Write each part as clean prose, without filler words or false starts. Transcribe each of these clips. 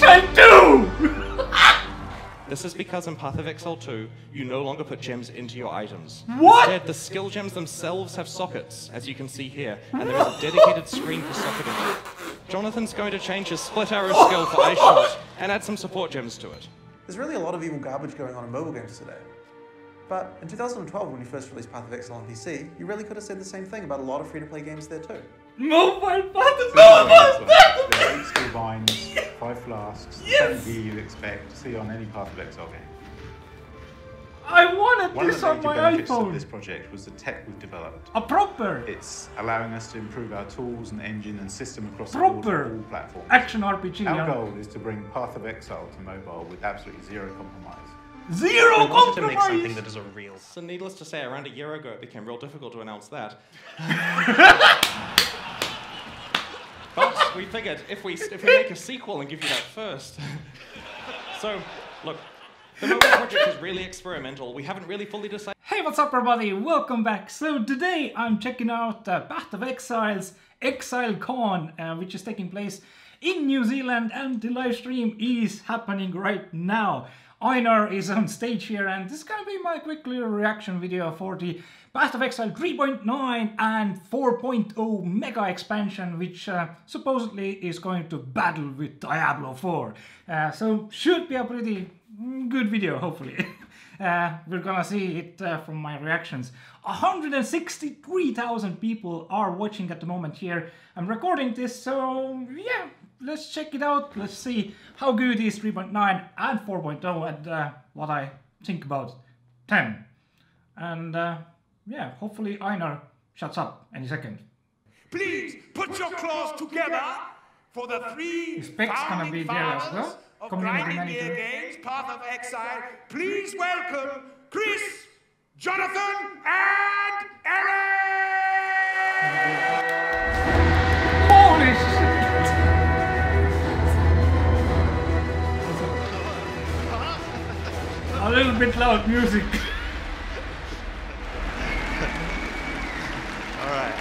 Exile 2! This is because in Path of Exile 2, you no longer put gems into your items. What? Instead, the skill gems themselves have sockets, as you can see here, and there is a dedicated screen for socketing. Jonathan's going to change his split arrow skill for ice shot and add some support gems to it. There's really a lot of evil garbage going on in mobile games today. But in 2012, when you first released Path of Exile on PC, you really could have said the same thing about a lot of free-to-play games there too. Mobile button, mobile button! There are 8 skill binds, 5 flasks, the same gear you'd expect to see on any Path of Exile game. I wanted One of this the on major my benefits of iPhone. this project was the tech we've developed. A proper It's allowing us to improve our tools and engine and system across the board proper for all platforms. action RPG. Our yeah. goal is to bring Path of Exile to mobile with absolutely zero compromise. Zero We wanted to make compromise. something that is a real. So needless to say, around a year ago, it became real difficult to announce that. But we figured if we make a sequel and give you that first. So, look, the mobile project is really experimental. We haven't really fully decided. Hey, what's up everybody? Welcome back. So today I'm checking out Path of Exile's ExileCon, which is taking place in New Zealand, and the live stream is happening right now. Einar is on stage here, and this is gonna be my quick little reaction video for the Path of Exile 3.9 and 4.0 mega expansion, which supposedly is going to battle with Diablo 4. So should be a pretty good video, hopefully. We're gonna see it from my reactions. 163,000 people are watching at the moment here. I'm recording this, so yeah, let's check it out. Let's see how good is 3.9 and 4.0 and what I think about 10. And yeah, hopefully Einar shuts up any second. Please put your claws together for the three founding fathers of grinding gear games, Path of Exile. Please welcome Chris, Jonathan, and Eric! Holy shit! A little bit loud music. All right.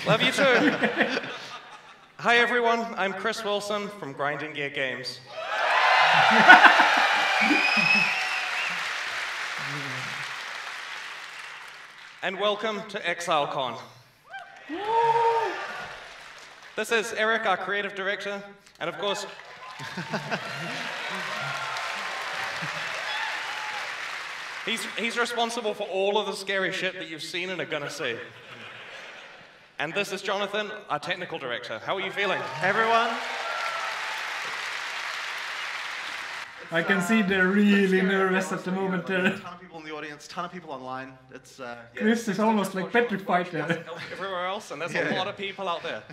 Love you too. Hi everyone, I'm Chris Wilson from Grinding Gear Games. And welcome to ExileCon. This is Eric, our creative director, and of course, he's responsible for all of the scary shit that you've seen and are gonna see. And this is Jonathan, our technical director. How are you feeling? Everyone, I can see they're really nervous at the moment a there. ton of people in the audience, ton of people online. It's Chris is almost like petrified there. Everywhere else, and there's a lot of people out there.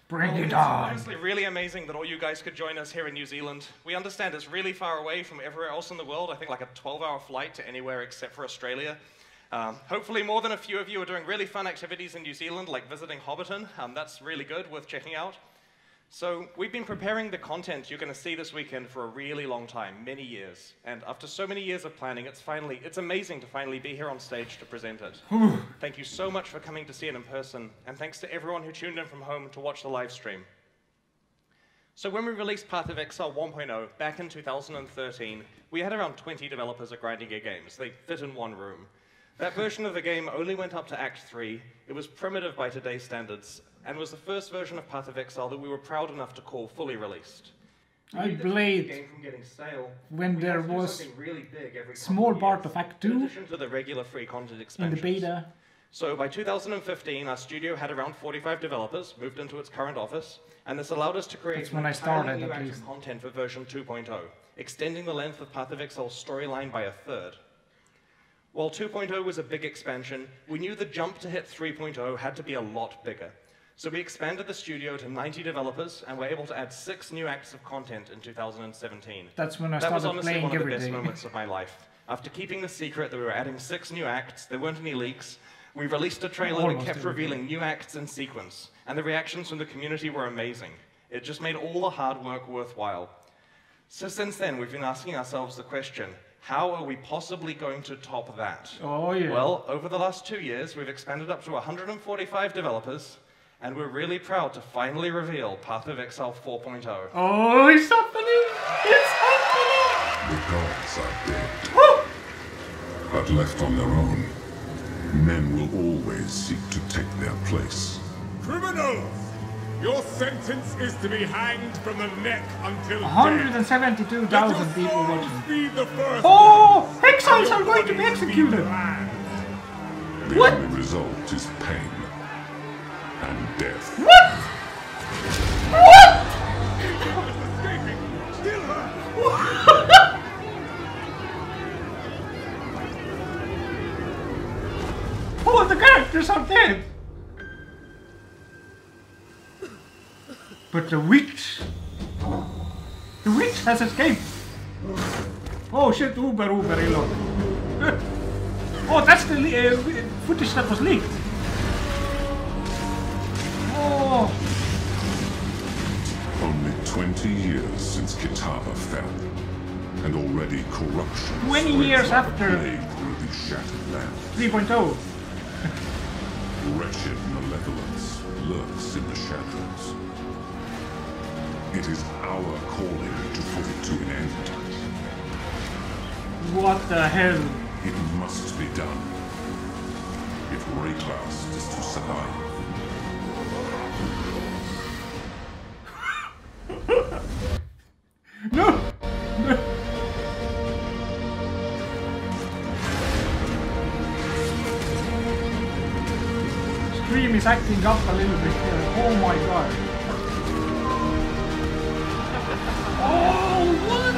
Bring it It's on. honestly really amazing that all you guys could join us here in New Zealand. We understand it's really far away from everywhere else in the world. I think like a 12-hour flight to anywhere except for Australia. Hopefully more than a few of you are doing really fun activities in New Zealand, like visiting Hobbiton. That's really good, worth checking out. So we've been preparing the content you're going to see this weekend for a really long time, many years. And after so many years of planning, it's amazing to finally be here on stage to present it. Thank you so much for coming to see it in person, and thanks to everyone who tuned in from home to watch the live stream. So when we released Path of Exile 1.0 back in 2013, we had around 20 developers at Grinding Gear Games. They fit in one room. That version of the game only went up to Act 3. It was primitive by today's standards, and was the first version of Path of Exile that we were proud enough to call fully released. I played when there was small part of Act 2 in addition to the regular free content in the expansions. beta. So by 2015, our studio had around 45 developers, moved into its current office, and this allowed us to create That's when I entirely started, new at active least. content for version 2.0, extending the length of Path of Exile's storyline by a third. While 2.0 was a big expansion, we knew the jump to hit 3.0 had to be a lot bigger. So we expanded the studio to 90 developers, and were able to add 6 new acts of content in 2017. That's when I That was started honestly playing one of the every best day. moments of my life. After keeping the secret that we were adding 6 new acts, there weren't any leaks, we released a trailer that Almost kept every revealing new acts in sequence, and the reactions from the community were amazing. It just made all the hard work worthwhile. So since then, we've been asking ourselves the question, how are we possibly going to top that? Oh, yeah. Well, over the last 2 years, we've expanded up to 145 developers, and we're really proud to finally reveal Path of Exile 4.0. Oh, it's happening! It's happening! The gods are dead. But left on their own, men will always seek to take their place. Criminals! Your sentence is to be hanged from the neck until 172,000 people watching. Be the first Oh! Exiles are going to be executed! The What? only result is pain and death. What? What? Kill her! Oh, the characters are dead! But the witch has escaped! Oh shit, Uber, reload. Oh, that's the footage that was leaked! Oh! Only 20 years since Kitava fell, and already corruption 20 years spreads like a after plague through the shattered land. 3.0. Wretched malevolence lurks in the shadows. It is our calling to put it to an end. What the hell? It must be done. If Rayclass is to survive. No! No! Stream is acting up a little bit here. Oh my god. Oh, what?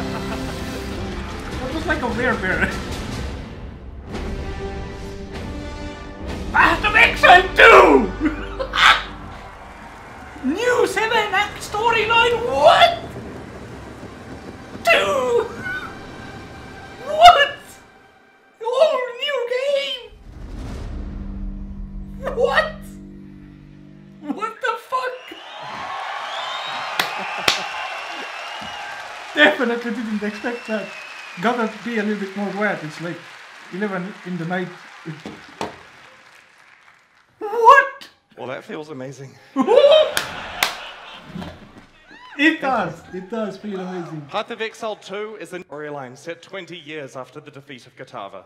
That was like a werebear. Path of Exile 2! New 7-act storyline, what? 2! What? Oh, new game! What? What the fuck? Definitely didn't expect that. Gotta be a little bit more wet. It's like 11 in the night. What? Well, that feels amazing. It does feel amazing. Path of Exile 2 is a storyline set 20 years after the defeat of Kitava.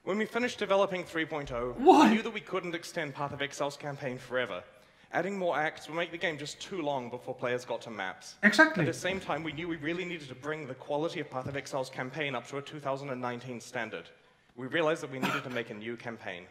When we finished developing 3.0, What? we knew that we couldn't extend Path of Exile's campaign forever. Adding more acts would make the game just too long before players got to maps. Exactly. At the same time, we knew we really needed to bring the quality of Path of Exile's campaign up to a 2019 standard. We realized that we needed to make a new campaign.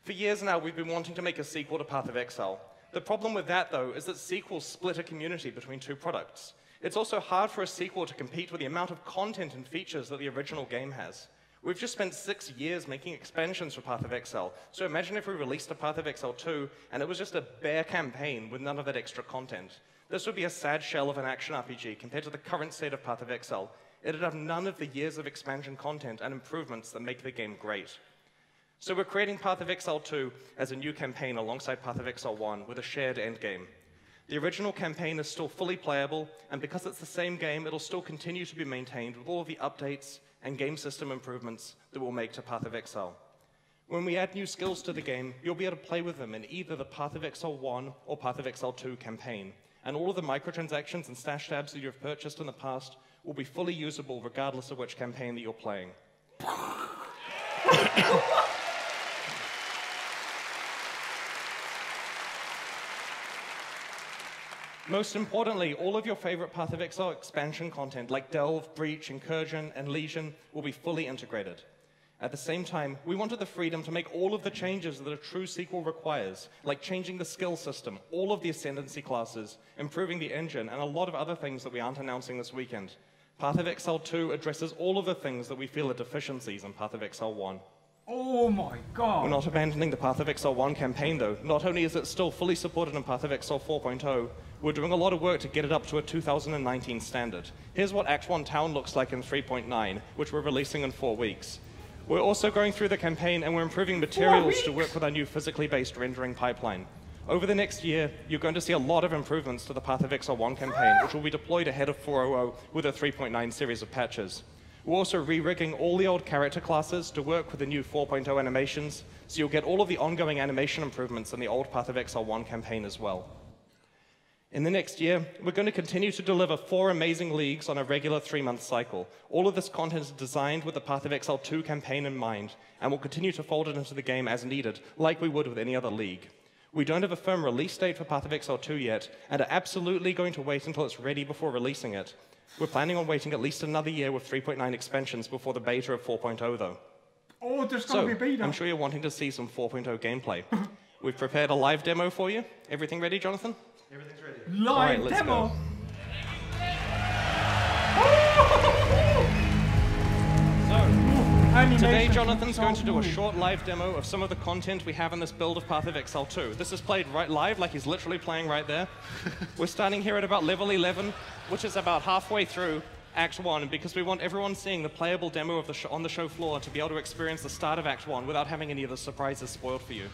For years now, we've been wanting to make a sequel to Path of Exile. The problem with that, though, is that sequels split a community between two products. It's also hard for a sequel to compete with the amount of content and features that the original game has. We've just spent 6 years making expansions for Path of Exile, so imagine if we released a Path of Exile 2 and it was just a bare campaign with none of that extra content. This would be a sad shell of an action RPG compared to the current state of Path of Exile. It'd have none of the years of expansion content and improvements that make the game great. So we're creating Path of Exile 2 as a new campaign alongside Path of Exile 1 with a shared endgame. The original campaign is still fully playable, and because it's the same game, it'll still continue to be maintained with all of the updates and game system improvements that we'll make to Path of Exile. When we add new skills to the game, you'll be able to play with them in either the Path of Exile 1 or Path of Exile 2 campaign, and all of the microtransactions and stash tabs that you've purchased in the past will be fully usable regardless of which campaign that you're playing. Most importantly, all of your favorite Path of Exile expansion content like Delve, Breach, Incursion, and Legion will be fully integrated. At the same time, we wanted the freedom to make all of the changes that a true sequel requires, like changing the skill system, all of the Ascendancy classes, improving the engine, and a lot of other things that we aren't announcing this weekend. Path of Exile 2 addresses all of the things that we feel are deficiencies in Path of Exile 1. Oh my god. We're not abandoning the Path of Exile 1 campaign, though. Not only is it still fully supported in Path of Exile 4.0, we're doing a lot of work to get it up to a 2019 standard. Here's what Act 1 Town looks like in 3.9, which we're releasing in 4 weeks. We're also going through the campaign and we're improving materials to work with our new physically based rendering pipeline. Over the next year, you're going to see a lot of improvements to the Path of Exile 1 campaign, which will be deployed ahead of 4.0 with a 3.9 series of patches. We're also re-rigging all the old character classes to work with the new 4.0 animations, so you'll get all of the ongoing animation improvements in the old Path of Exile 1 campaign as well. In the next year, we're going to continue to deliver 4 amazing leagues on a regular 3-month cycle. All of this content is designed with the Path of Exile 2 campaign in mind, and we'll continue to fold it into the game as needed, like we would with any other league. We don't have a firm release date for Path of Exile 2 yet, and are absolutely going to wait until it's ready before releasing it. We're planning on waiting at least another year with 3.9 expansions before the beta of 4.0, though. Oh, there's going to be beta. I'm sure you're wanting to see some 4.0 gameplay. We've prepared a live demo for you. Everything ready, Jonathan? Everything's ready. Live demo! Today, Jonathan's going to do a short live demo of some of the content we have in this build of Path of Exile 2. This is played right live, like he's literally playing right there. We're starting here at about level 11, which is about halfway through Act 1, because we want everyone seeing the playable demo of on the show floor to be able to experience the start of Act 1 without having any of the surprises spoiled for you.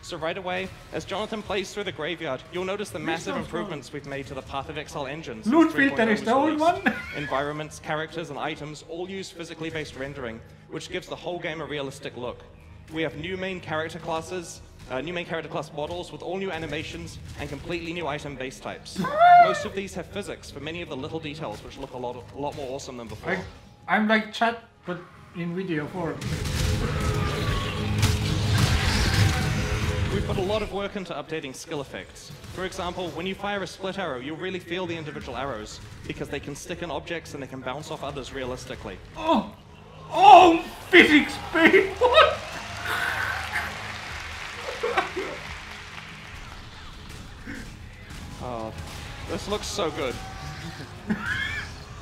So right away, as Jonathan plays through the graveyard, you'll notice the massive improvements we've made to the Path of Exile engines. Loot filter is the old one. Environments, characters, and items all use physically based rendering, which gives the whole game a realistic look. We have new main character class models with all new animations and completely new item base types. Most of these have physics for many of the little details, which look a lot more awesome than before. I'm like chat, but in video form. We've put a lot of work into updating skill effects. For example, when you fire a split arrow, you'll really feel the individual arrows, because they can stick in objects and they can bounce off others realistically. Oh! Oh! Physics, babe! What? Oh, this looks so good.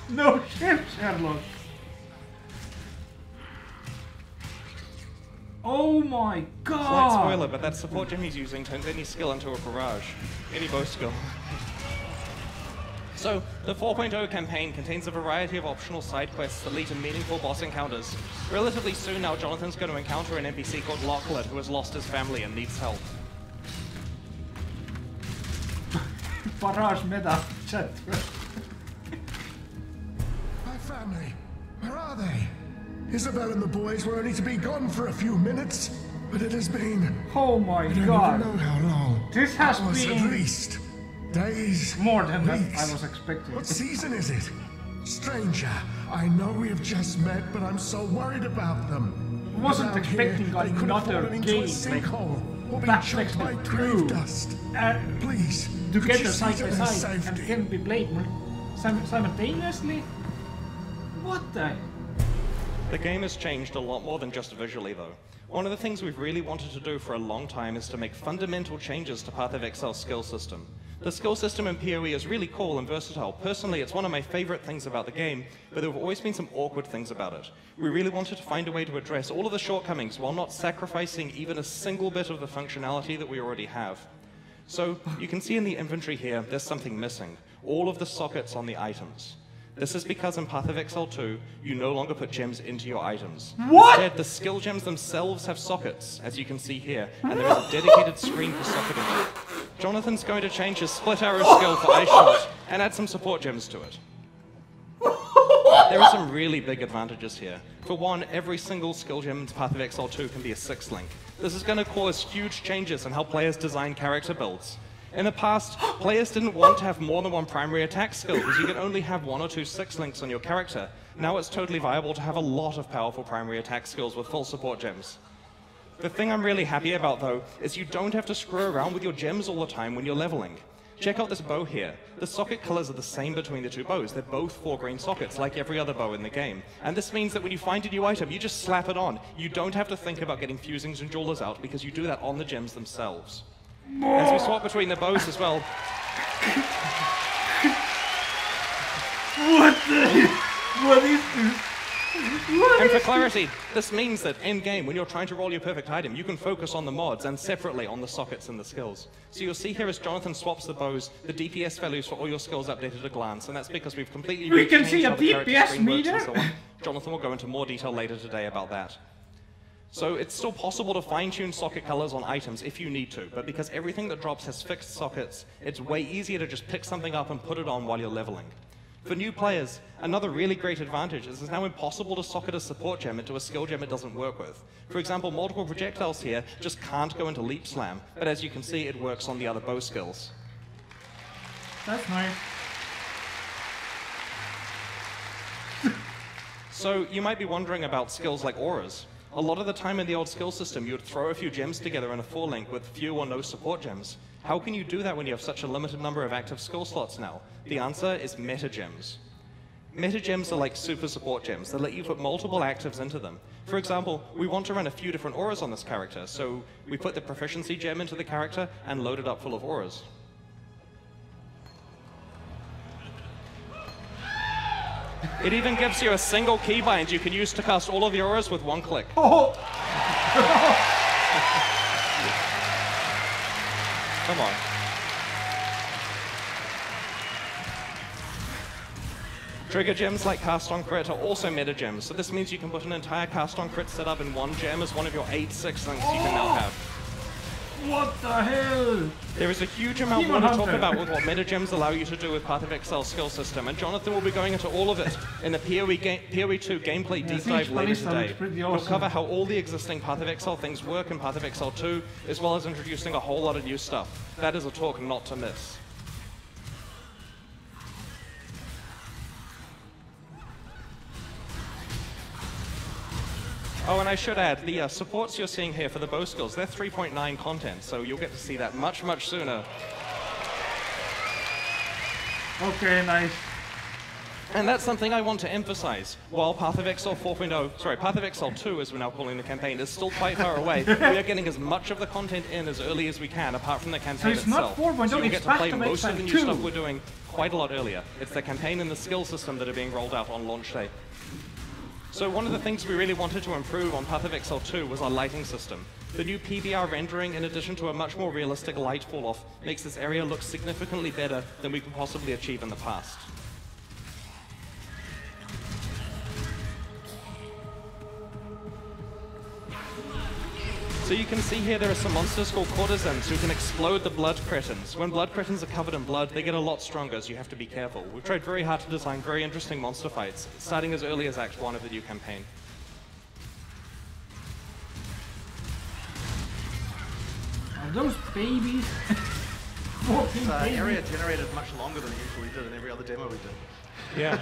No shit, Sherlock. Oh my god! Slight spoiler, but that support gem he's using turns any skill into a barrage. Any bow skill. So, the 4.0 campaign contains a variety of optional side quests that lead to meaningful boss encounters. Relatively soon now, Jonathan's going to encounter an NPC called Locklet who has lost his family and needs help. Barrage meta, chat. My family, where are they? Isabel and the boys were only to be gone for a few minutes, but it has been... Oh my I don't god. even know how long. This has Hours been... at least. Days, more than weeks. I was expecting. What season is it? Stranger, I know we have just met, but I'm so worried about them. I wasn't Without expecting here, they could have another fallen into a game. sinkhole or been That choked by makes grave me dust. Please, together could you side see by to their side and safety? can be played simultaneously? What the? The game has changed a lot more than just visually, though. One of the things we've really wanted to do for a long time is to make fundamental changes to Path of Exile's skill system. The skill system in PoE is really cool and versatile. Personally, it's one of my favorite things about the game, but there have always been some awkward things about it. We really wanted to find a way to address all of the shortcomings while not sacrificing even a single bit of the functionality that we already have. So, you can see in the inventory here, there's something missing. All of the sockets on the items. This is because in Path of Exile 2, you no longer put gems into your items. What? Instead, the skill gems themselves have sockets, as you can see here, and there is a dedicated screen for socketing. Jonathan's going to change his split arrow skill for Ice Shot and add some support gems to it. There are some really big advantages here. For one, every single skill gem in Path of Exile 2 can be a 6-link. This is going to cause huge changes in how players design character builds. In the past, players didn't want to have more than one primary attack skill because you can only have 1 or 2 6-links on your character. Now it's totally viable to have a lot of powerful primary attack skills with full support gems. The thing I'm really happy about, though, is you don't have to screw around with your gems all the time when you're leveling. Check out this bow here. The socket colors are the same between the two bows. They're both 4 green sockets, like every other bow in the game. And this means that when you find a new item, you just slap it on. You don't have to think about getting fusings and jewelers out because you do that on the gems themselves. As we swap between the bows as well. What the? What is this? And for clarity, this means that in-game, when you're trying to roll your perfect item, you can focus on the mods and separately on the sockets and the skills. So you'll see here as Jonathan swaps the bows, the DPS values for all your skills updated at a glance, and that's because we've completely can see changed a how the character DPS screen works and meter? so on. Jonathan will go into more detail later today about that. So it's still possible to fine-tune socket colors on items if you need to, but because everything that drops has fixed sockets, it's way easier to just pick something up and put it on while you're leveling. For new players, another really great advantage is it's now impossible to socket a support gem into a skill gem it doesn't work with. For example, multiple projectiles here just can't go into Leap Slam, but as you can see, it works on the other bow skills. That's nice. So you might be wondering about skills like auras. A lot of the time in the old skill system, you would throw a few gems together in a 4-link with few or no support gems. How can you do that when you have such a limited number of active skill slots now? The answer is meta gems. Meta gems are like super support gems that let you put multiple actives into them. For example, we want to run a few different auras on this character, so we put the proficiency gem into the character and load it up full of auras. It even gives you a single keybind you can use to cast all of the auras with one click. Oh. Come on. Trigger gems like Cast on Crit are also meta gems, so this means you can put an entire Cast on Crit setup in one gem as one of your 8 6 links you can now have. What the hell? There is a huge amount more to talk about with what meta gems allow you to do with Path of Exile's skill system, and Jonathan will be going into all of it in the PoE 2 gameplay deep dive later today. We'll cover how all the existing Path of Exile things work in Path of Exile 2, as well as introducing a whole lot of new stuff. That is a talk not to miss. Oh, and I should add, the supports you're seeing here for the bow skills, they're 3.9 content, so you'll get to see that much, much sooner. Okay, nice. And that's something I want to emphasize. While Path of Exile 4.0, sorry, Path of Exile 2, as we're now calling the campaign, is still quite far away, we are getting as much of the content in as early as we can, apart from the campaign so it's itself. Not 4.0, so you get to play most of the new 2. stuff we're doing quite a lot earlier. It's the campaign and the skill system that are being rolled out on launch day. So one of the things we really wanted to improve on Path of Exile 2 was our lighting system. The new PBR rendering, in addition to a much more realistic light fall-off, makes this area look significantly better than we could possibly achieve in the past. So you can see here there are some monsters called courtesans who can explode the blood cretins. When blood cretins are covered in blood, they get a lot stronger, so you have to be careful. We've tried very hard to design very interesting monster fights, starting as early as Act 1 of the new campaign. Are those babies? This area generated much longer than it usually did in every other demo we did. Yeah,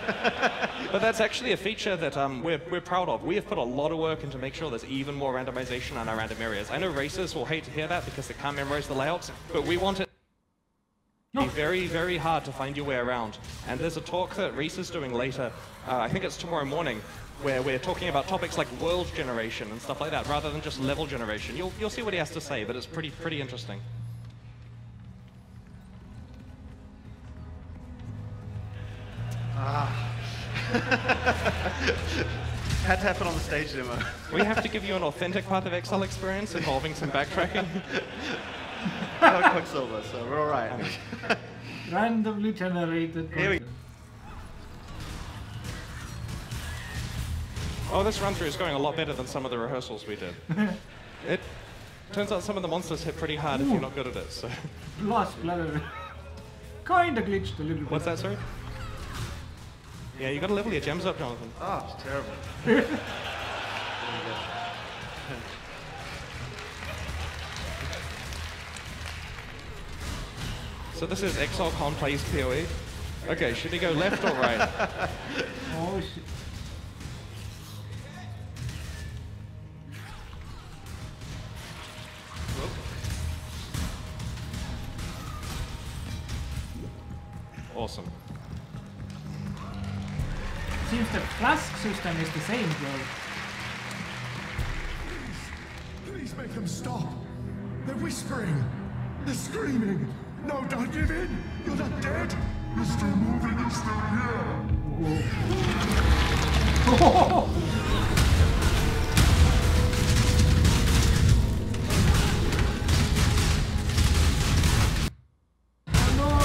but that's actually a feature that we're proud of. We have put a lot of work into make sure there's even more randomization on our random areas. I know racers will hate to hear that because they can't memorize the layouts, but we want it to be very, very hard to find your way around. And there's a talk that Reese is doing later, I think it's tomorrow morning, where we're talking about topics like world generation and stuff like that, rather than just level generation. You'll see what he has to say, but it's pretty interesting. Had to happen on the stage demo. We have to give you an authentic Path of Exile experience involving some backtracking. Got Quicksilver, so we're all right. Randomly generated. Here we go. Oh, this run-through is going a lot better than some of the rehearsals we did. It turns out some of the monsters hit pretty hard if you're not good at it, so... Blood splatter. Kinda glitched a little bit. What's that, sorry? Yeah, you gotta level your gems up, Jonathan. Oh, it's terrible. So this is Exile Con plays PoE. Okay, should he go left or right? Oh shit. Awesome. Seems the flask system is the same, though. Please make them stop. They're whispering. They're screaming. No, don't give in. You're not dead. You're still moving. You're still here.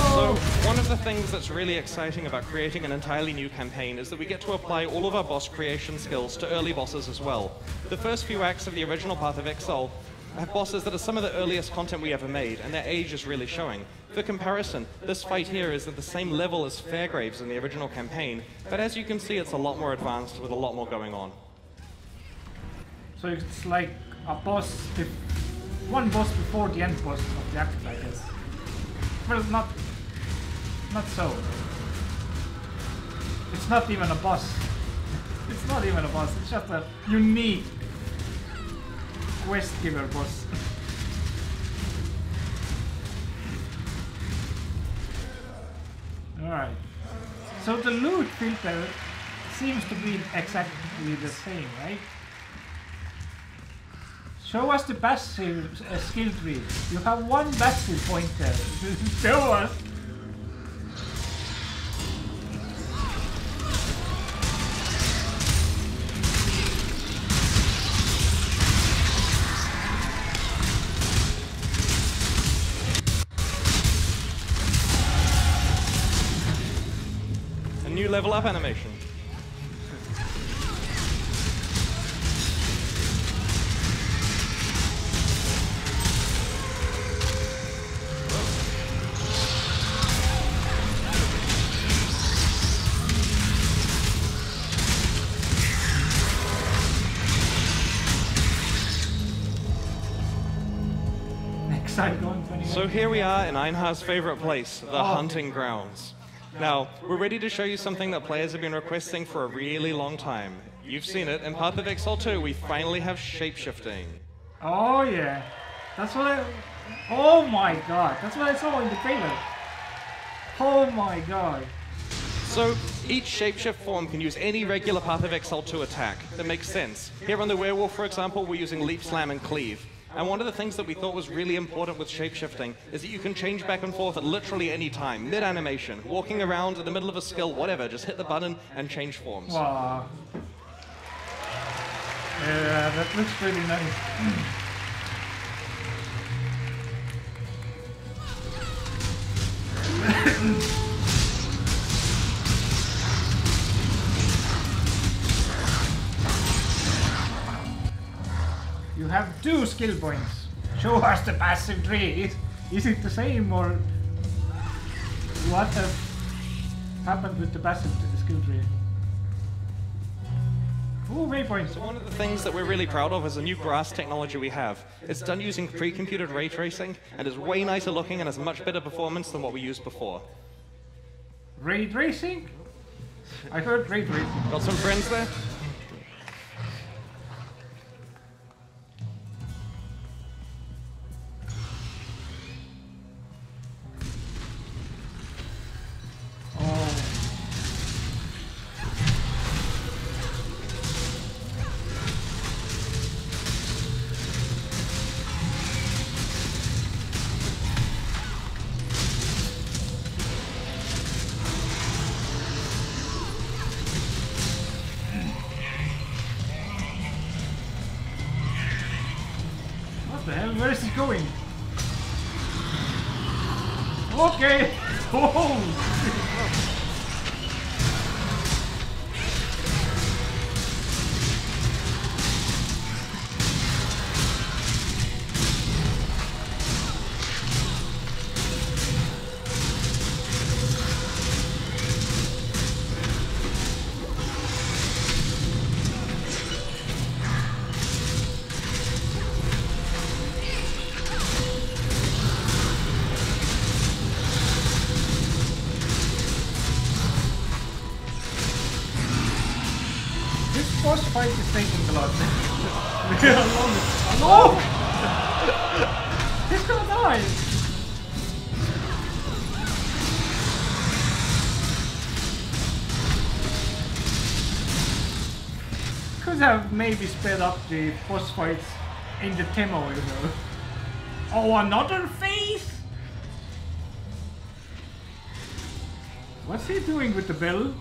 So one of the things that's really exciting about creating an entirely new campaign is that we get to apply all of our boss creation skills to early bosses as well. The first few acts of the original Path of Exile have bosses that are some of the earliest content we ever made, and their age is really showing. For comparison, this fight here is at the same level as Fairgraves in the original campaign, but as you can see, it's a lot more advanced with a lot more going on. So it's like a boss, one boss before the end boss of the act, I guess. Well, not so. It's not even a boss. It's not even a boss, it's just a unique quest giver boss. Alright. So the loot filter seems to be exactly the same, right? Show us the passive skill tree. You have one passive pointer. Show us! New level up animation. So here we are in Einhar's favorite place, the hunting grounds. Now, we're ready to show you something that players have been requesting for a really long time. You've seen it, in Path of Exile 2, we finally have shapeshifting. Oh yeah, that's what I... Oh my god, that's what I saw in the trailer. Oh my god. So, each shapeshift form can use any regular Path of Exile 2 attack. That makes sense. Here on the Werewolf, for example, we're using Leap, Slam, and Cleave. And one of the things that we thought was really important with shapeshifting is that you can change back and forth at literally any time, mid-animation, walking around in the middle of a skill, whatever, just hit the button and change forms. Wow. Yeah, that looks really nice. You have 2 skill points. Show us the passive tree. Is it the same or what has happened with the passive skill tree? Ooh, waypoints. So one of the things that we're really proud of is the new grass technology we have. It's done using pre-computed ray tracing and is way nicer looking and has much better performance than what we used before. Ray tracing? I heard ray tracing. Got some friends there? Where is he going? Okay! Oh! Boss fight is taking a lot. No! He's gonna die! Could have maybe sped up the boss fights in the demo, you know. Oh, another face? What's he doing with the bell?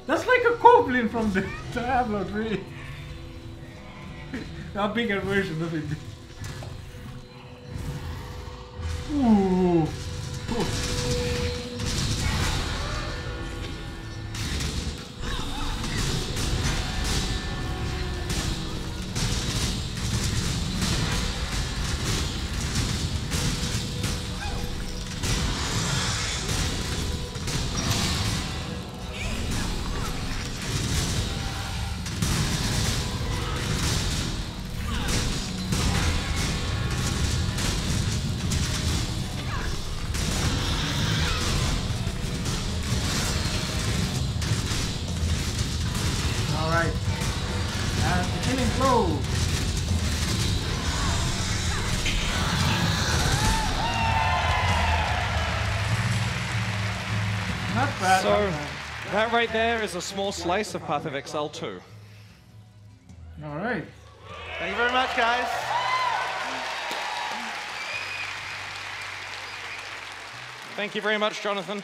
That's like a goblin from the Diablo 3. A bigger version of it. Ooh. Not bad. So, that right there is a small slice of Path of Exile 2. All right. Thank you very much, guys. Thank you very much, Jonathan.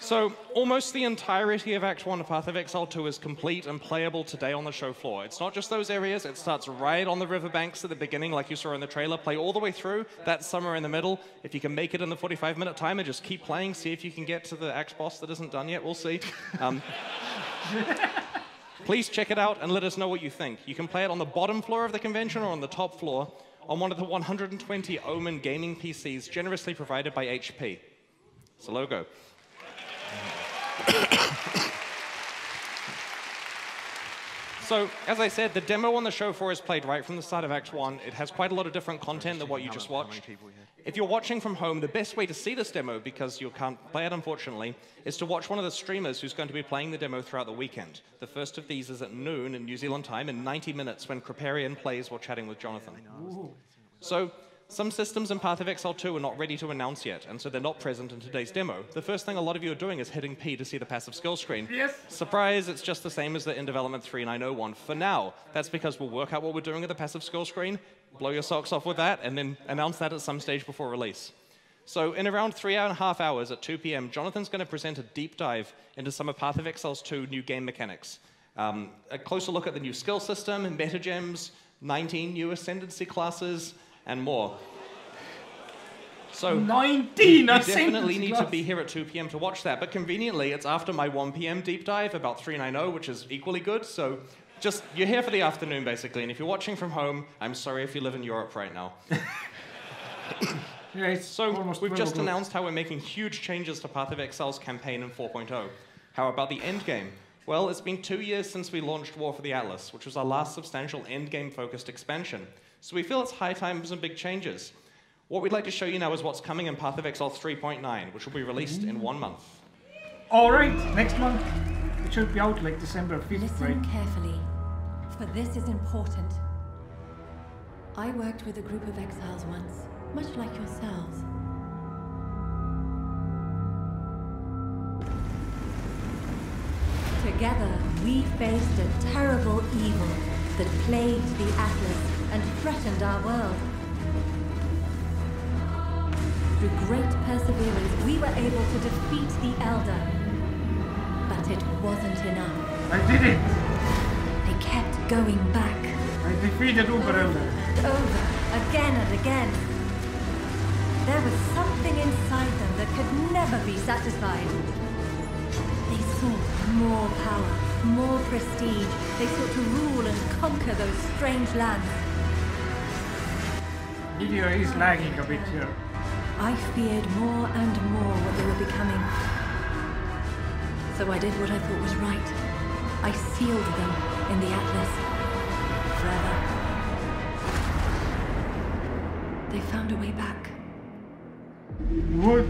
So, almost the entirety of Act 1 of Path of Exile 2 is complete and playable today on the show floor. It's not just those areas, it starts right on the riverbanks at the beginning, like you saw in the trailer, play all the way through, that's somewhere in the middle. If you can make it in the 45-minute timer, just keep playing, see if you can get to the act boss that isn't done yet, we'll see. Please check it out and let us know what you think. You can play it on the bottom floor of the convention or on the top floor on one of the 120 Omen gaming PCs generously provided by HP. It's a logo. So, as I said, the demo on the show floor is played right from the start of Act 1. It has quite a lot of different content than what you just watched. If you're watching from home, the best way to see this demo, because you can't play it unfortunately, is to watch one of the streamers who's going to be playing the demo throughout the weekend. The first of these is at noon in New Zealand time in 90 minutes when Kriparian plays while chatting with Jonathan. So, some systems in Path of Exile 2 are not ready to announce yet, and so they're not present in today's demo. The first thing a lot of you are doing is hitting P to see the passive skill screen. Yes. Surprise, it's just the same as the In Development 3901 for now. That's because we'll work out what we're doing with the passive skill screen, blow your socks off with that, and then announce that at some stage before release. So in around 3.5 hours at 2 p.m., Jonathan's going to present a deep dive into some of Path of Exile's 2 new game mechanics. A closer look at the new skill system, meta gems, 19 new ascendancy classes, and more. So 19 you definitely need to be here at 2 p.m. to watch that, but conveniently, it's after my 1 p.m. deep dive about 390, which is equally good, so just, you're here for the afternoon, basically, and if you're watching from home, I'm sorry if you live in Europe right now. Yeah, so, we've just announced how we're making huge changes to Path of Exile's campaign in 4.0. How about the endgame? Well, it's been 2 years since we launched War for the Atlas, which was our last substantial endgame-focused expansion. So we feel it's high time for some big changes. What we'd like to show you now is what's coming in Path of Exile 3.9, which will be released in 1 month. All right, next month. It should be out like December 5th, Listen right? carefully, for this is important. I worked with a group of exiles once, much like yourselves. Together, we faced a terrible evil that plagued the Atlas and threatened our world. Through great perseverance, we were able to defeat the Elder. But it wasn't enough. I did it! They kept going back. I defeated Uber Elder. And over, again and again. There was something inside them that could never be satisfied. They sought more power, more prestige. They sought to rule and conquer those strange lands. Video is lagging a bit here. I feared more and more what they were becoming. So I did what I thought was right. I sealed them in the Atlas. Forever. They found a way back. What?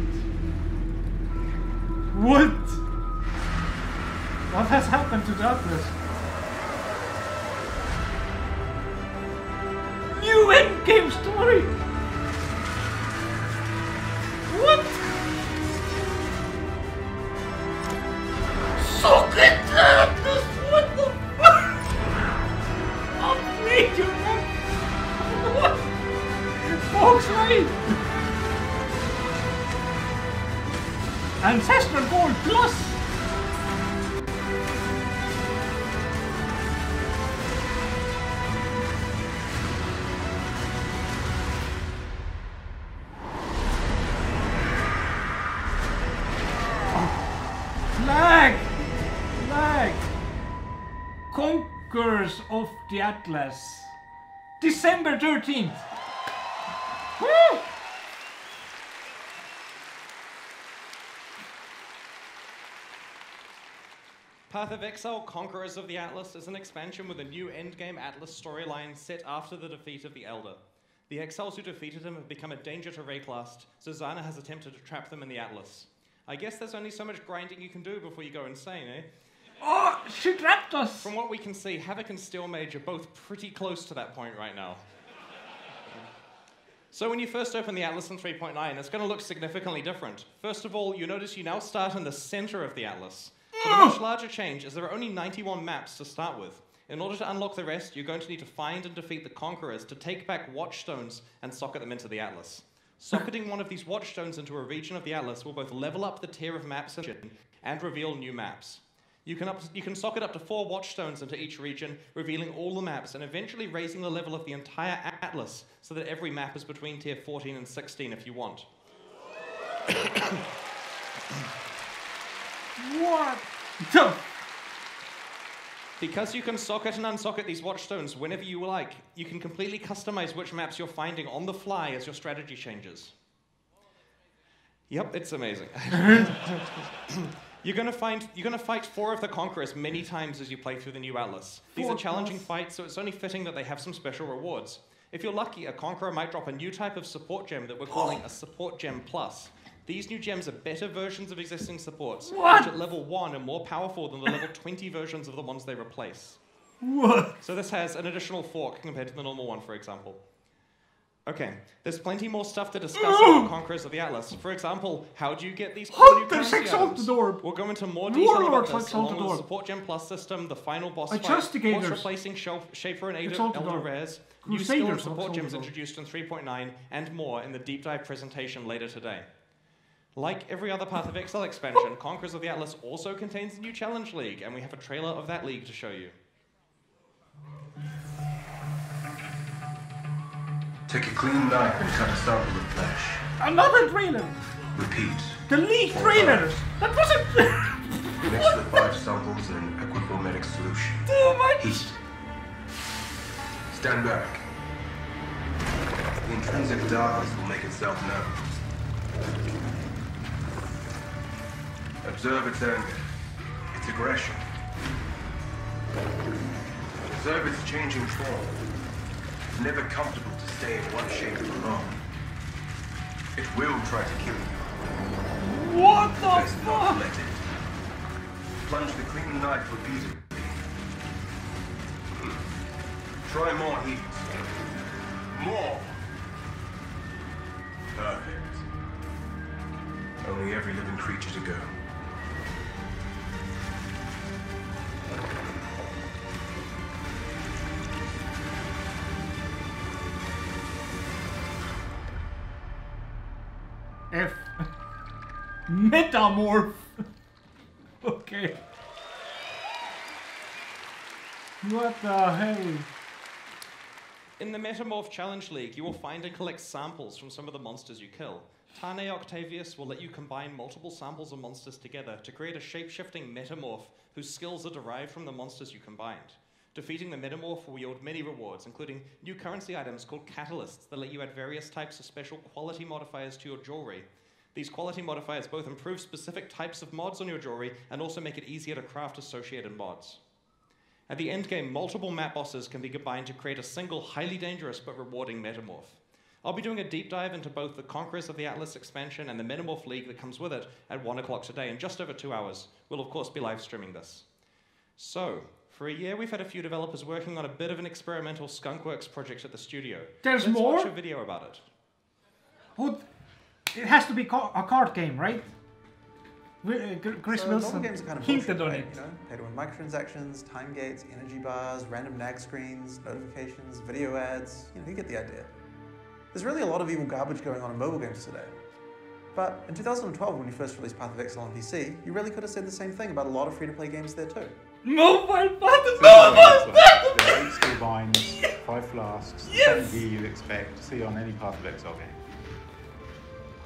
What? What has happened to the Atlas? New endgame story! What? Suck it, Atlas! What the fuck? Upgrade your what? Folks, right? Ancestral Gold Plus! Lag! Conquerors of the Atlas. December 13th. Woo! Path of Exile, Conquerors of the Atlas is an expansion with a new endgame Atlas storyline set after the defeat of the Elder. The exiles who defeated him have become a danger to Rayclast, so Zana has attempted to trap them in the Atlas. I guess there's only so much grinding you can do before you go insane, eh? Oh, she trapped us! From what we can see, Havoc and Steelmage are both pretty close to that point right now. So when you first open the Atlas in 3.9, it's going to look significantly different. First of all, you notice you now start in the center of the Atlas. But the much larger change is there are only 91 maps to start with. In order to unlock the rest, you're going to need to find and defeat the Conquerors to take back watchstones and socket them into the Atlas. Socketing one of these watchstones into a region of the Atlas will both level up the tier of maps and reveal new maps. You can socket up to 4 watchstones into each region, revealing all the maps, and eventually raising the level of the entire Atlas so that every map is between tier 14 and 16 if you want. What? Because you can socket and unsocket these watchstones whenever you like, you can completely customize which maps you're finding on the fly as your strategy changes. Yep, it's amazing. You're gonna fight 4 of the Conquerors many times as you play through the new Atlas. These are challenging fights, so it's only fitting that they have some special rewards. If you're lucky, a Conqueror might drop a new type of support gem that we're calling a Support Gem Plus. These new gems are better versions of existing supports, which at level 1 are more powerful than the level 20 versions of the ones they replace. What? So this has an additional fork compared to the normal one, for example. Okay, there's plenty more stuff to discuss about the Conquerors of the Atlas. For example, how do you get these new currency items? We'll go into more detail about this, along with the Support Gem Plus system, the final boss fight, what's replacing Shaper and Elder Rares, new skill and support gems introduced in 3.9, and more in the deep dive presentation later today. Like every other Path of Exile expansion, Conquerors of the Atlas also contains a new challenge league, and we have a trailer of that league to show you. Take a clean knife and cut a sample of flesh. Another trailer! Repeat. The league trailers! That wasn't... Mix the 5 samples in an equipometric solution. Too much! Heat. Stand back. The intrinsic darkness will make itself known. Observe its anger, its aggression. Observe its changing form. It's never comfortable to stay in one shape for long. It will try to kill you. What the Best fuck? not let it. Plunge the clean knife repeatedly. Try more heat. More. Perfect. Only every living creature to go. F. Metamorph. Okay. What the hell? In the Metamorph Challenge League, you will find and collect samples from some of the monsters you kill. Tane Octavius will let you combine multiple samples of monsters together to create a shape-shifting metamorph whose skills are derived from the monsters you combined. Defeating the metamorph will yield many rewards, including new currency items called catalysts that let you add various types of special quality modifiers to your jewelry. These quality modifiers both improve specific types of mods on your jewelry and also make it easier to craft associated mods. At the endgame, multiple map bosses can be combined to create a single, highly dangerous but rewarding metamorph. I'll be doing a deep dive into both the Conquerors of the Atlas expansion and the Metamorph League that comes with it at 1 o'clock today in just over 2 hours. We'll of course be live streaming this. So, for a year we've had a few developers working on a bit of an experimental Skunkworks project at the studio. There's Let's more? watch a video about it. Oh, it has to be a card game, right? Chris Wilson games are kind of hinted on it. You know, pay to win microtransactions, time gates, energy bars, random nag screens, notifications, video ads. You know, you get the idea. There's really a lot of evil garbage going on in mobile games today. But in 2012, when you first released Path of Exile on PC, you really could have said the same thing about a lot of free-to-play games there too. Mobile Path, mobile Path! There are 8 skill binds, 5 flasks, 7 gear you'd expect to see on any Path of Exile game.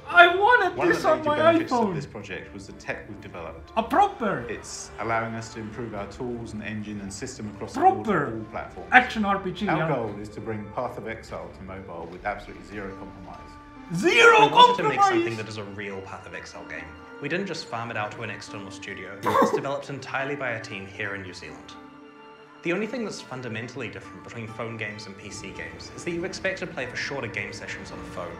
I wanted One this of the on major my benefits of iPhone. this project was the tech we've developed. A proper It's allowing us to improve our tools and engine and system across the Proper board for all platforms. action RPG. Our goal is to bring Path of Exile to mobile with absolutely zero compromise. Zero We wanted to make compromise! something that is a real Path of Exile game. We didn't just farm it out to an external studio. It was developed entirely by a team here in New Zealand. The only thing that's fundamentally different between phone games and PC games is that you expect to play for shorter game sessions on the phone.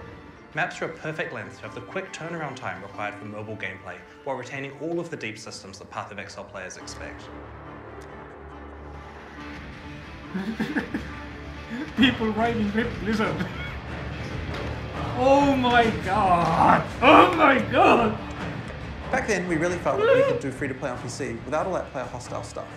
Maps are a perfect length to have the quick turnaround time required for mobile gameplay, while retaining all of the deep systems that Path of Exile players expect. People riding Rip Blizzard. Oh my god! Oh my god! Back then, we really felt that we could do free-to-play on PC without all that player hostile stuff.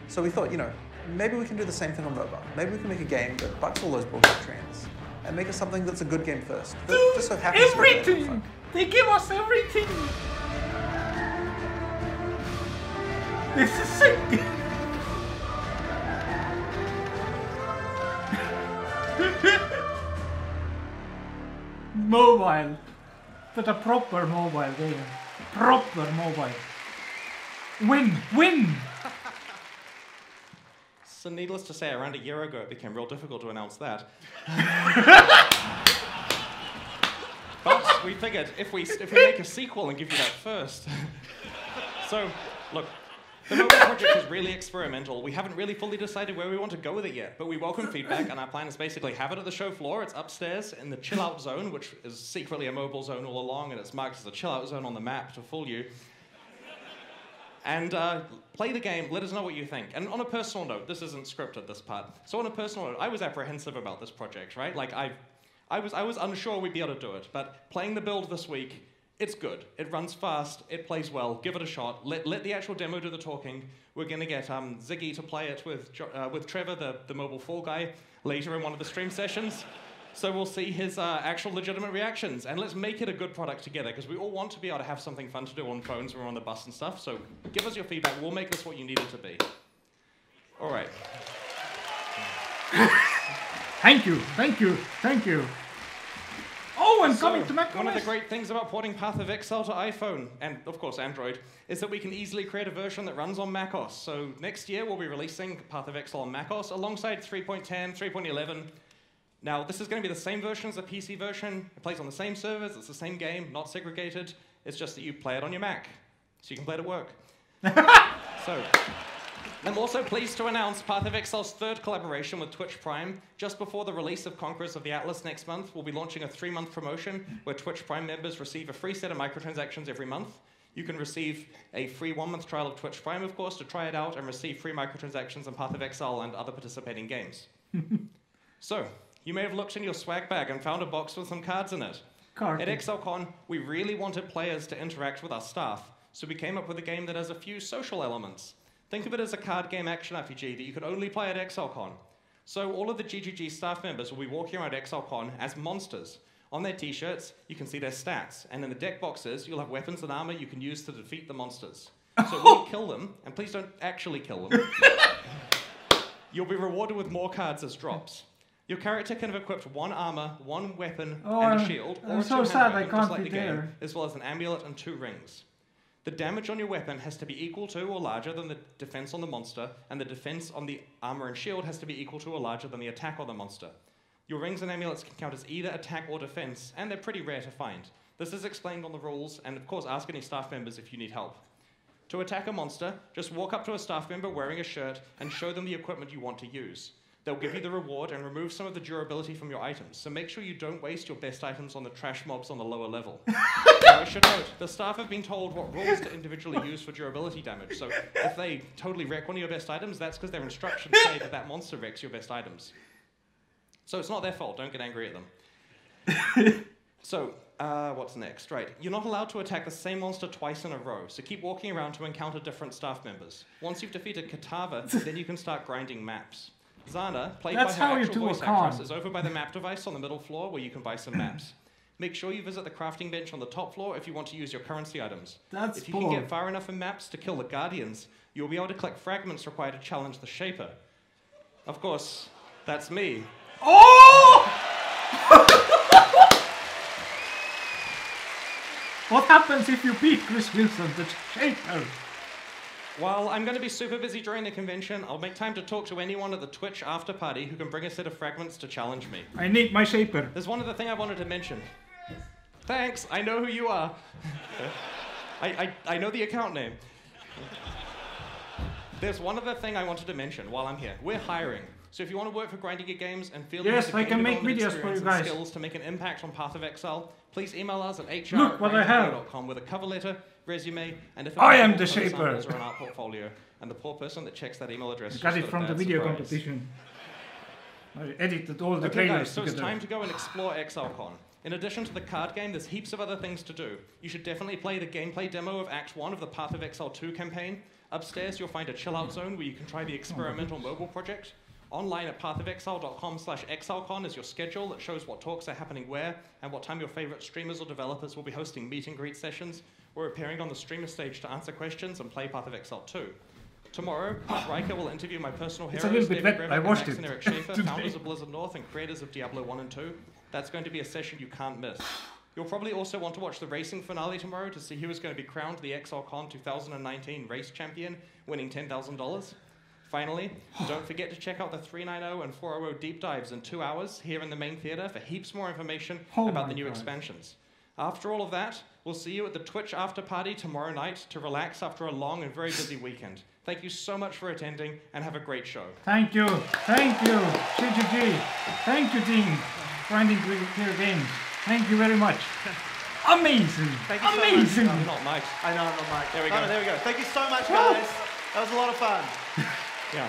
So we thought, you know, maybe we can do the same thing on mobile. Maybe we can make a game that bucks all those bullshit trends and make it something that's a good game first. That just so happens everything! They give us everything! This is sick! Mobile. But a proper mobile game. Proper mobile. Win! Win! So needless to say, around a year ago, it became real difficult to announce that. But we figured if we make a sequel and give you that first. So, look, the mobile project is really experimental. We haven't really fully decided where we want to go with it yet, but we welcome feedback, and our plan is basically have it at the show floor. It's upstairs in the chill-out zone, which is secretly a mobile zone all along, and it's marked as a chill-out zone on the map to fool you. And play the game, let us know what you think. And on a personal note, this isn't scripted, this part. So on a personal note, I was apprehensive about this project, right? Like, I was unsure we'd be able to do it, but playing the build this week, it's good. It runs fast, it plays well, give it a shot. Let the actual demo do the talking. We're gonna get Ziggy to play it with Trevor, the mobile Fall guy, later in one of the stream sessions. So we'll see his actual legitimate reactions, and let's make it a good product together, because we all want to be able to have something fun to do on phones when we're on the bus and stuff, so give us your feedback, we'll make this what you need it to be. All right. Thank you, thank you, thank you. Oh, and coming to macOS. One of the great things about porting Path of Exile to iPhone, and of course Android, is that we can easily create a version that runs on macOS. So next year we'll be releasing Path of Exile on macOS alongside 3.10, 3.11. Now, this is going to be the same version as the PC version. It plays on the same servers, it's the same game, not segregated. It's just that you play it on your Mac, so you can play it at work. So, I'm also pleased to announce Path of Exile's third collaboration with Twitch Prime. Just before the release of Conquerors of the Atlas next month, we'll be launching a 3-month promotion where Twitch Prime members receive a free set of microtransactions every month. You can receive a free 1-month trial of Twitch Prime, of course, to try it out and receive free microtransactions on Path of Exile and other participating games. So, you may have looked in your swag bag and found a box with some cards in it. At ExileCon, we really wanted players to interact with our staff, so we came up with a game that has a few social elements. Think of it as a card game action RPG that you could only play at ExileCon. So all of the GGG staff members will be walking around ExileCon as monsters. On their t-shirts, you can see their stats, and in the deck boxes, you'll have weapons and armor you can use to defeat the monsters. So when you kill them, and please don't actually kill them, you'll be rewarded with more cards as drops. Your character can have equipped 1 armor, 1 weapon, and a shield, or a 2-hand weapon, just like the game, as well as an amulet and 2 rings. The damage on your weapon has to be equal to or larger than the defense on the monster, and the defense on the armor and shield has to be equal to or larger than the attack on the monster. Your rings and amulets can count as either attack or defense, and they're pretty rare to find. This is explained on the rules, and of course ask any staff members if you need help. To attack a monster, just walk up to a staff member wearing a shirt and show them the equipment you want to use. They'll give you the reward and remove some of the durability from your items, so make sure you don't waste your best items on the trash mobs on the lower level. Now, I should note, the staff have been told what rules to individually use for durability damage, so if they totally wreck one of your best items, that's because their instructions say that that monster wrecks your best items. So it's not their fault, don't get angry at them. So, what's next? Right, you're not allowed to attack the same monster twice in a row, so keep walking around to encounter different staff members. Once you've defeated Katava, then you can start grinding maps. Zana, played by her actual voice actress, is over by the map device on the middle floor where you can buy some maps. Make sure you visit the crafting bench on the top floor if you want to use your currency items. If you can get far enough in maps to kill the Guardians, you'll be able to collect fragments required to challenge the Shaper. Of course, that's me. Oh! What happens if you beat Chris Wilson, the Shaper? Well, I'm going to be super busy during the convention. I'll make time to talk to anyone at the Twitch after party who can bring a set of fragments to challenge me. I need my Shaper. There's one other thing I wanted to mention. Thanks, I know who you are. I know the account name. There's one other thing I wanted to mention while I'm here. We're hiring. So if you want to work for Grinding Geek Games and feel yes, I can make videos for you guys. Skills to make an impact on Path of Exile, please email us at hr@grindinggeek.com with a cover letter, resume, and if I am the Shaper. Or an art portfolio, and the poor person that checks that email address. Got it from the video competition. I edited all the trailers so it's time to go and explore ExileCon. In addition to the card game, there's heaps of other things to do. You should definitely play the gameplay demo of Act 1 of the Path of Exile 2 campaign. Upstairs, you'll find a chill-out zone where you can try the experimental mobile project. Online at pathofexile.com/exilecon is your schedule that shows what talks are happening where and what time your favorite streamers or developers will be hosting meet and greet sessions or appearing on the streamer stage to answer questions and play Path of Exile 2. Tomorrow, Riker will interview my personal heroes, David Brevik and Max and Eric Schaefer, founders of Blizzard North and creators of Diablo 1 and 2. That's going to be a session you can't miss. You'll probably also want to watch the racing finale tomorrow to see who is going to be crowned the ExileCon 2019 race champion, winning $10,000. Finally, don't forget to check out the 390 and 400 deep dives in 2 hours here in the main theater for heaps more information about the new expansions. After all of that, we'll see you at the Twitch after party tomorrow night to relax after a long and very busy weekend. Thank you so much for attending and have a great show. Thank you. Thank you. GGG. Thank you, team. Grinding Clear Games. Thank you very much. Amazing. Thank you so Amazing. much. I'm not Mike. I know, I'm not Mike. There we go. No, there we go. Thank you so much, guys. That was a lot of fun. Yeah.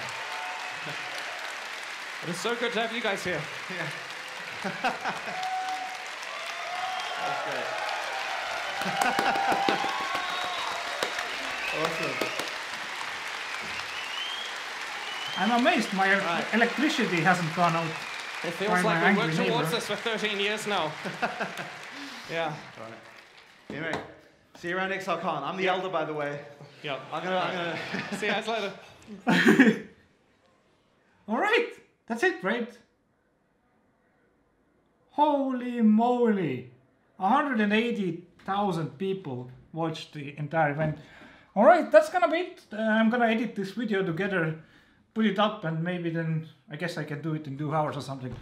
It is so good to have you guys here. Yeah. That's great. Awesome. I'm amazed my electricity hasn't gone out. It feels like we worked towards this for 13 years now. Yeah. All right. Anyway, see you around ExileCon. I'm the elder, by the way. Yep. I'm gonna see you guys later. All right. That's it, right? Holy moly. 180,000 people watched the entire event. All right, that's gonna be it. I'm gonna edit this video together, put it up, and maybe then I guess I can do it in 2 hours or something.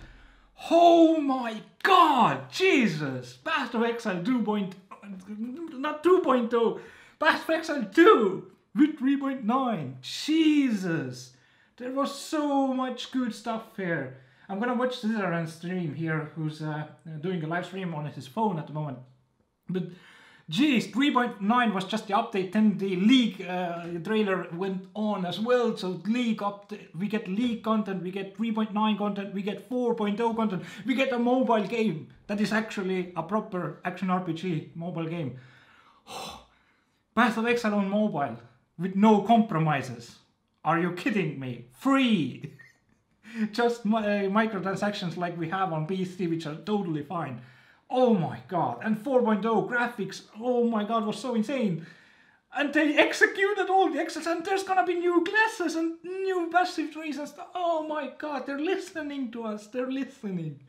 Oh my god, Jesus! Path of Exile 2.0, Path of Exile 2 with 3.9. Jesus! There was so much good stuff here. I'm gonna watch Scissorhand's stream here, who's doing a live stream on his phone at the moment. But geez, 3.9 was just the update, then the League trailer went on as well. So League update, we get League content, we get 3.9 content, we get 4.0 content, we get a mobile game that is actually a proper action RPG mobile game. Path of Exile on mobile with no compromises. Are you kidding me? Free! Just microtransactions like we have on PC, which are totally fine. Oh my god, and 4.0 graphics, oh my god, was so insane. And they executed all the extras, and there's gonna be new classes and new passive trees and stuff. Oh my god, they're listening to us, they're listening.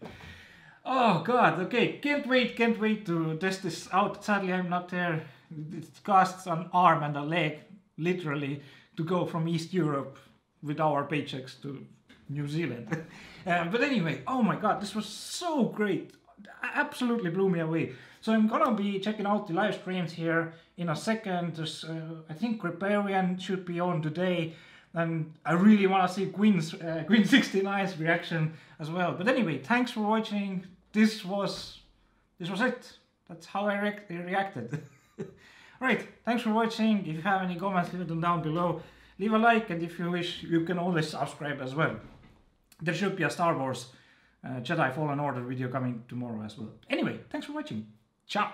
Oh god, okay, can't wait to test this out. Sadly, I'm not there. It costs an arm and a leg, literally, to go from East Europe with our paychecks to New Zealand. But anyway, oh my god, this was so great. Absolutely blew me away. So I'm gonna be checking out the live streams here in a second. There's, I think Riparian should be on today, and I really want to see Queen 69's reaction as well. But anyway, thanks for watching. This was it. That's how I reacted. Right, thanks for watching. If you have any comments, leave them down below. Leave a like, and if you wish, you can always subscribe as well. There should be a Star Wars Jedi Fallen Order video coming tomorrow as well. Anyway, thanks for watching. Ciao!